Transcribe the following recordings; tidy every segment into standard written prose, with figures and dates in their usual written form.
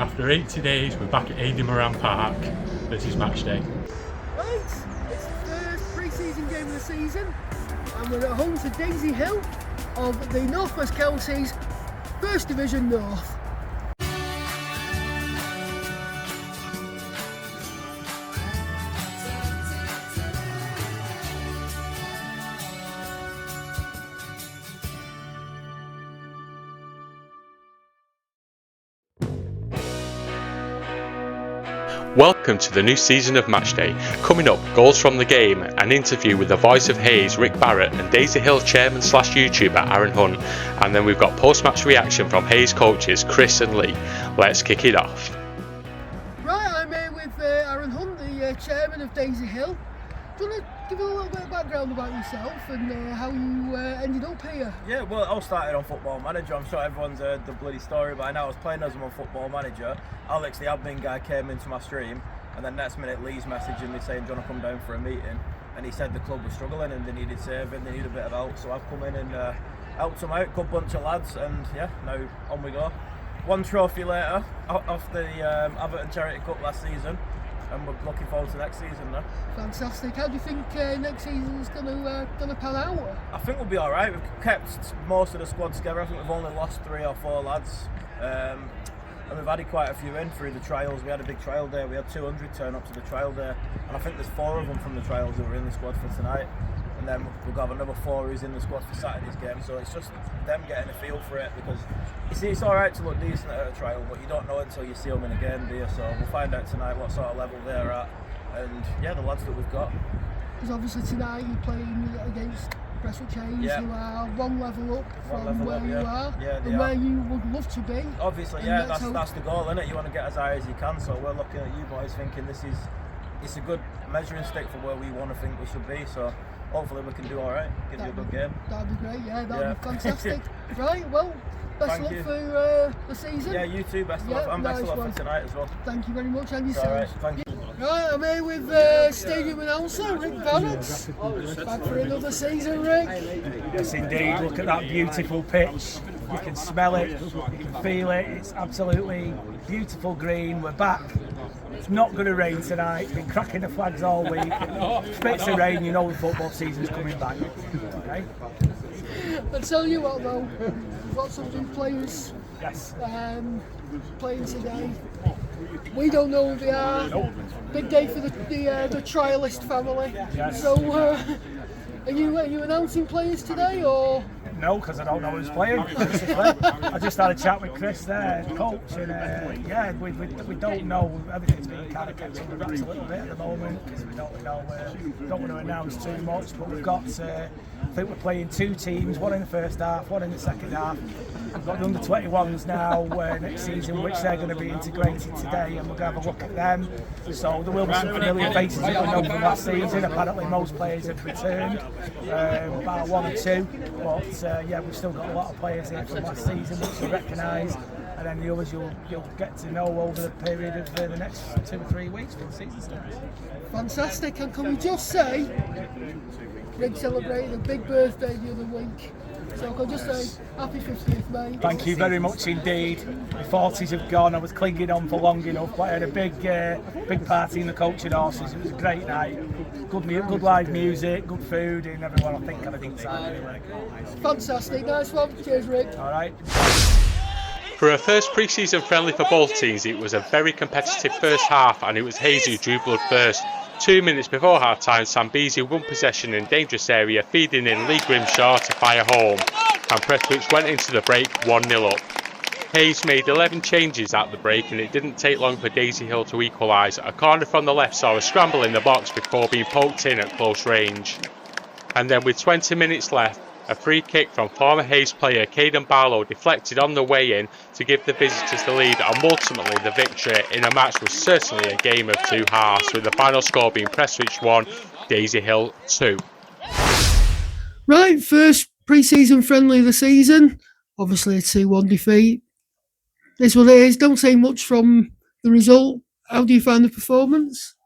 After 80 days, we're back at Aide Moran Park. This is match day. Right, it's the first pre-season game of the season, and we're at home to Daisy Hill of the North West Counties First Division North. Welcome to the new season of Matchday. Coming up, goals from the game, an interview with the voice of Heys, Rick Barrett, and Daisy Hill chairman / YouTuber Aaron Hunt, and then we've got post-match reaction from Heys coaches Chris and Lee. Let's kick it off. Right, I'm here with Aaron Hunt, the chairman of Daisy Hill. Do you want to give a little bit of background about yourself and how you ended up here? Yeah, well, I started on Football Manager. I'm sure everyone's heard the bloody story by now. I was playing as a Football Manager. Alex, the admin guy, came into my stream, and then next minute Lee's messaging me saying, "Do you want to come down for a meeting?" And he said the club was struggling and they needed saving, they needed a bit of help. So I've come in and helped them out. Good bunch of lads, and yeah, now on we go. One trophy later, off the Everton Charity Cup last season. And we're looking forward to next season now. Fantastic. How do you think next season's going to pan out? I think we'll be all right. We've kept most of the squad together. I think we've only lost 3 or 4 lads. And we've added quite a few in through the trials. We had a big trial day. We had 200 turn up to the trial day. And I think there's 4 of them from the trials who were in the squad for tonight. And then we've got another 4 who's in the squad for Saturday's game. So it's just them getting a feel for it, because it's all right to look decent at a trial, but you don't know until you see them in a game, do you? So we'll find out tonight what sort of level they're at. And yeah, the lads that we've got. Because obviously tonight you're playing against Prestwich Heys, who are one level up from where you are, and where you would love to be. Obviously, yeah, that's the goal, isn't it? You want to get as high as you can. So we're looking at you boys thinking it's a good measuring stick for where we want to think we should be. So hopefully we can do all right, give you a good game. That'd be great, yeah, that'd be fantastic. Right, well, best luck for the season. Yeah, you too, best luck, and best luck for tonight as well. Thank you very much, and yourself. All right, thank you. Right, I'm here with stadium announcer Rick Barrett. Back for another season, Rick. Yes, indeed. Look at that beautiful pitch. You can smell it, you can feel it. It's absolutely beautiful green. We're back. It's not going to rain tonight. It's been cracking the flags all week. Bits of rain, you know the football season's coming back. Okay? I'll tell you what though, we've got some new players playing today. We don't know who they are. Big day for the trialist family. Yes. So, are you announcing players today, or? No, because I don't know who's playing. I just had a chat with Chris there, coach, and yeah, we don't know. Everything's been kind of kept under wraps a little bit at the moment because we don't want to announce too much. But we've got, I think we're playing 2 teams, one in the first half, one in the second half. We've got the under-21s now next season, which they're going to be integrated today, and we're going to have a look at them. So there will be some familiar faces that we know from last season. Apparently most players have returned, bar 1 or 2, but yeah, we've still got a lot of players here from last season which you recognise, and then the others you'll get to know over the period of the next 2 or 3 weeks for the season starts. Fantastic, and can we just say, Rick celebrated a big birthday the other week. So I can just say, happy 50th, mate. Thank you very much indeed. The 40s have gone. I was clinging on for long enough, but I had a big party in the coaching horses. It was a great night. Good live music, good food, and everyone I think had a good time anyway. Fantastic, nice one. Cheers, Rick. All right. For a first pre-season friendly for both teams, it was a very competitive first half, and it was Heys who drew blood first. 2 minutes before half-time, Sambisi won possession in dangerous area, feeding in Lee Grimshaw to fire home, and Prestwich went into the break 1-0 up. Heys made 11 changes at the break, and it didn't take long for Daisy Hill to equalise. A corner from the left saw a scramble in the box before being poked in at close range. And then with 20 minutes left, a free kick from former Heys player Caden Barlow deflected on the way in to give the visitors the lead and ultimately the victory in a match was certainly a game of 2 halves, with the final score being Prestwich 1, Daisy Hill 2. Right, first pre-season friendly of the season. Obviously a 2-1 defeat. This is what it is. Don't say much from the result. How do you find the performance?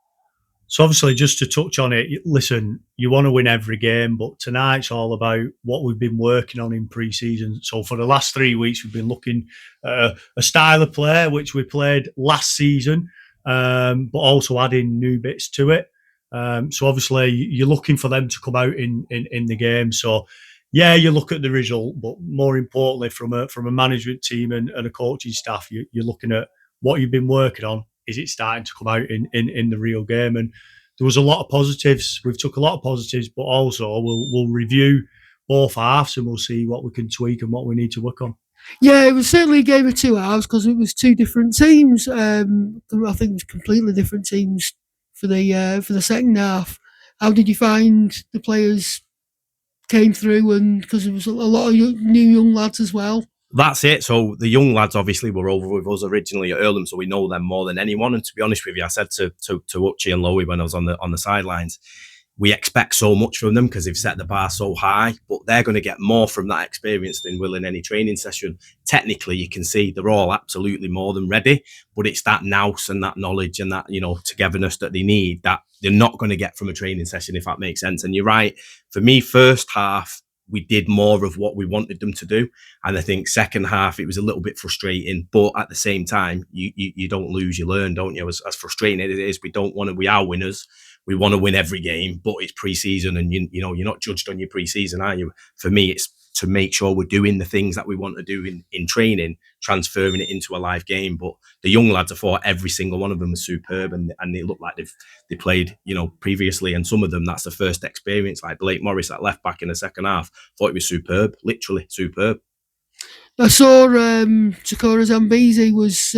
So obviously, just to touch on it, listen, you want to win every game, but tonight's all about what we've been working on in pre-season. So for the last 3 weeks, we've been looking at a style of play which we played last season, but also adding new bits to it. So obviously, you're looking for them to come out in the game. So yeah, you look at the result, but more importantly, from a management team and a coaching staff, you're looking at what you've been working on. Is it starting to come out in the real game? And there was a lot of positives. We've took a lot of positives, but also we'll review both halves and we'll see what we can tweak and what we need to work on. Yeah, it was certainly a game of 2 halves because it was 2 different teams. I think it was completely different teams for the second half. How did you find the players came through? And because there was a lot of new young lads as well. That's it. So the young lads obviously were over with us originally at Earlham, so we know them more than anyone. And to be honest with you, I said to Uchi and Lowe when I was on the sidelines, we expect so much from them because they've set the bar so high, but they're going to get more from that experience than will in any training session. Technically, you can see they're all absolutely more than ready, but it's that nous and that knowledge and that, togetherness that they need that they're not going to get from a training session, if that makes sense. And you're right. For me, first half, we did more of what we wanted them to do. And I think second half, it was a little bit frustrating, but at the same time, you don't lose, you learn, don't you? As frustrating as it is, we are winners. We want to win every game, but it's pre-season and you're not judged on your pre-season, are you? For me, it's to make sure we're doing the things that we want to do in training, transferring it into a live game. But the young lads, I thought every single one of them was superb and they look like they played, previously. And some of them, that's the first experience, like Blake Morris at left back in the second half. Thought it was superb, literally superb. I saw Takora Zambezi was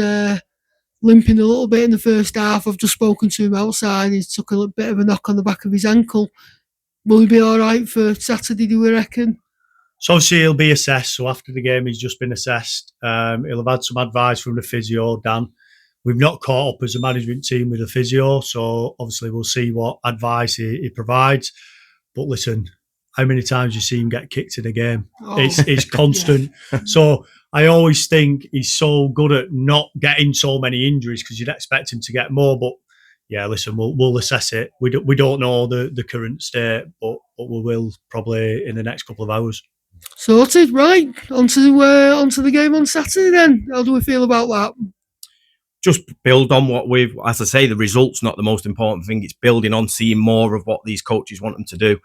limping a little bit in the first half. I've just spoken to him outside. He took a bit of a knock on the back of his ankle. Will he be all right for Saturday, do we reckon? So obviously he'll be assessed. So after the game, he's just been assessed. He'll have had some advice from the physio, Dan. We've not caught up as a management team with the physio, so obviously we'll see what advice he provides. But listen, how many times you see him get kicked in a game? Oh. It's constant. Yeah. So I always think he's so good at not getting so many injuries because you'd expect him to get more. But yeah, listen, we'll assess it. We don't know the current state, but we will probably in the next couple of hours. Sorted, right? Onto the game on Saturday then. How do we feel about that? Just build on what as I say, the result's not the most important thing. It's building on, seeing more of what these coaches want them to do.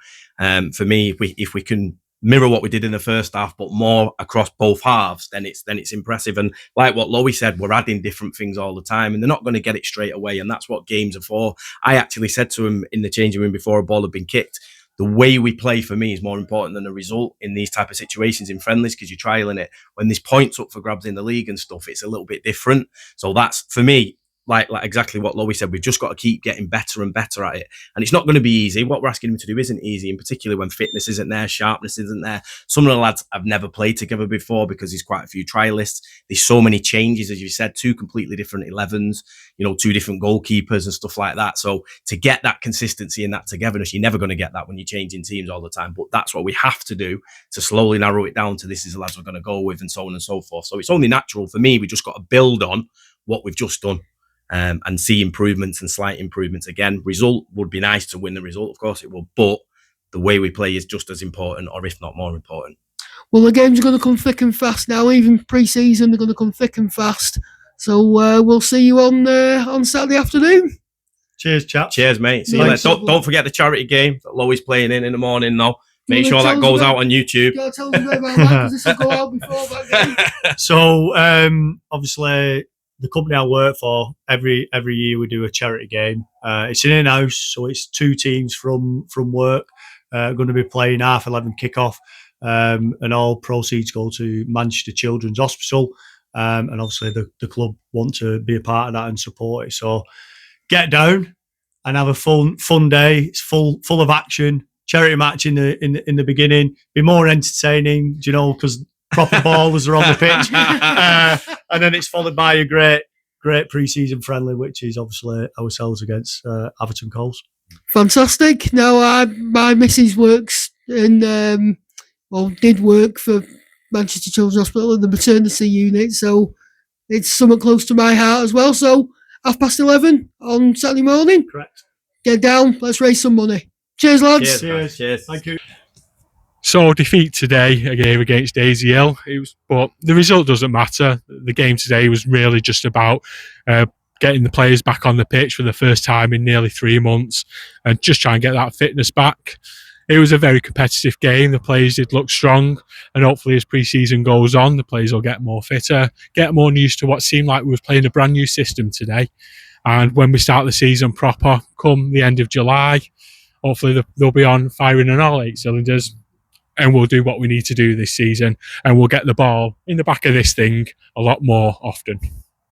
For me, if we can mirror what we did in the first half, but more across both halves, then it's impressive. And like what Lowe said, we're adding different things all the time, and they're not going to get it straight away. And that's what games are for. I actually said to him in the changing room before a ball had been kicked, the way we play for me is more important than the result in these type of situations in friendlies because you're trialing it. When there's points up for grabs in the league and stuff, it's a little bit different. So that's, for me, like exactly what Lowe said, we've just got to keep getting better and better at it. And it's not going to be easy. What we're asking him to do isn't easy, and particularly when fitness isn't there, sharpness isn't there. Some of the lads have never played together before because there's quite a few trialists. There's so many changes, as you said, 2 completely different 11s, 2 different goalkeepers and stuff like that. So to get that consistency and that togetherness, you're never going to get that when you're changing teams all the time. But that's what we have to do to slowly narrow it down to this is the lads we're going to go with and so on and so forth. So it's only natural for me. We just got to build on what we've just done. And see improvements and slight improvements. Again, result would be nice to win the result, of course it will, but the way we play is just as important, or if not more important. Well, the games are going to come thick and fast now. Even pre-season, they're going to come thick and fast. So we'll see you on Saturday afternoon. Cheers, chaps. Cheers, mate. See you later. Don't forget the charity game that Lowe's playing in the morning, though. Make sure that goes out on YouTube. You got to tell us about that because this will go out before that game. So, obviously, the company I work for, every year we do a charity game. It's an in-house, so it's 2 teams from work going to be playing 11:30 kickoff, and all proceeds go to Manchester Children's Hospital. And obviously the club want to be a part of that and support it. So get down and have a fun day. It's full of action. Charity match in the beginning, be more entertaining, because proper ballers are on the pitch. And then it's followed by a great pre-season friendly, which is obviously ourselves against Atherton Coles. Fantastic. Now, my missus works did work for Manchester Children's Hospital in the maternity unit, so it's somewhat close to my heart as well. So 11:30 on Saturday morning. Correct. get down. Let's raise some money. Cheers, lads. Cheers. Thank you. So defeat today, a game against Daisy Hill. But the result doesn't matter. The game today was really just about getting the players back on the pitch for the first time in nearly 3 months and just try and get that fitness back. It was a very competitive game. The players did look strong, and hopefully as pre-season goes on, the players will get more fitter, get more used to what seemed like we were playing a brand new system today. And when we start the season proper, come the end of July, hopefully they'll be on firing on all 8 cylinders, and we'll do what we need to do this season, and we'll get the ball in the back of this thing a lot more often.